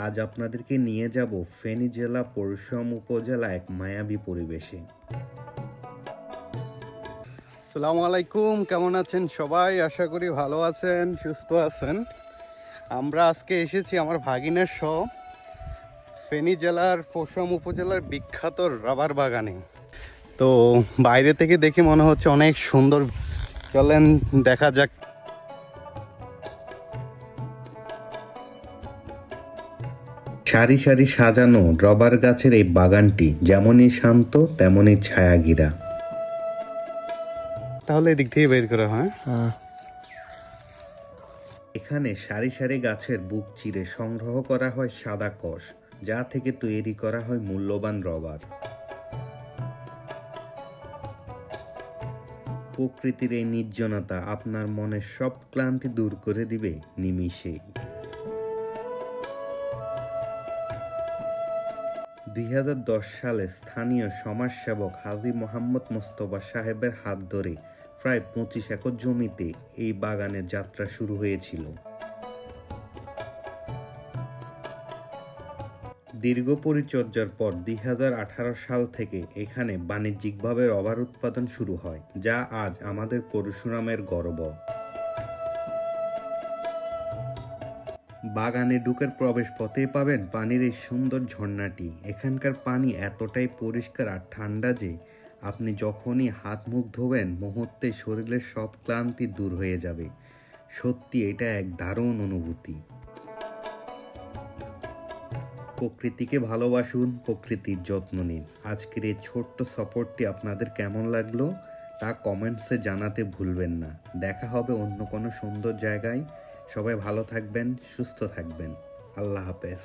আজ আপনাদেরকে নিয়ে যাব ফেনী জেলা পরশুরাম উপজেলা এক মায়াবী পরিবেশে। আসসালামু আলাইকুম, কেমন আছেন সবাই? আশা করি ভালো আছেন, সুস্থ আছেন। আমরা আজকে এসেছি আমার ভাগিনের সহ ফেনী জেলার পরশুরাম উপজেলার বিখ্যাত রাবার বাগানে। তো বাইরে থেকে দেখে মনে হচ্ছে অনেক সুন্দর। চলেন দেখা যাক। সারি সারি সাজানো রবার গাছের এই বাগানটি যেমনই শান্ত তেমনই ছায়াঘেরা। তাহলে এদিক থেকে বের করা হয়। এখানে সারি সারি গাছের বুক চিরে সংগ্রহ করা হয় সাদা কষ, যা থেকে তৈরি করা হয় মূল্যবান রবার। প্রকৃতির এই নির্জনতা আপনার মনের সব ক্লান্তি দূর করে দিবে নিমিষেই। 2010 সালে স্থানীয় সমাজসেবক হাজী মোহাম্মদ মোস্তফা সাহেবের হাত ধরে প্রায় 25 একর জমিতে এই বাগানের যাত্রা শুরু হয়েছিল। দীর্ঘ পরিচর্যার পর 2018 সাল থেকে এখানে বাণিজ্যিকভাবে রবার উৎপাদন শুরু হয়, যা আজ আমাদের পরশুরামের গর্ব। বাগানে ঢুকের প্রবেশ পথেই পাবেন পানির এই সুন্দর ঝর্ণাটি। এখানকার পানি এতটাই পরিষ্কার আর ঠান্ডা যে আপনি যখনই হাত মুখ ধোবেন মুহূর্তে শরীরের সব ক্লান্তি দূর হয়ে যাবে। সত্যি এটা এক দারুণ অনুভূতি। প্রকৃতিকে ভালোবাসুন, প্রকৃতির যত্ন নিন। আজকের এই ছোট্ট সফরটি আপনাদের কেমন লাগলো তা কমেন্টসে জানাতে ভুলবেন না। দেখা হবে অন্য কোনো সুন্দর জায়গায়। সবাই ভালো থাকবেন, সুস্থ থাকবেন। আল্লাহ হাফেজ।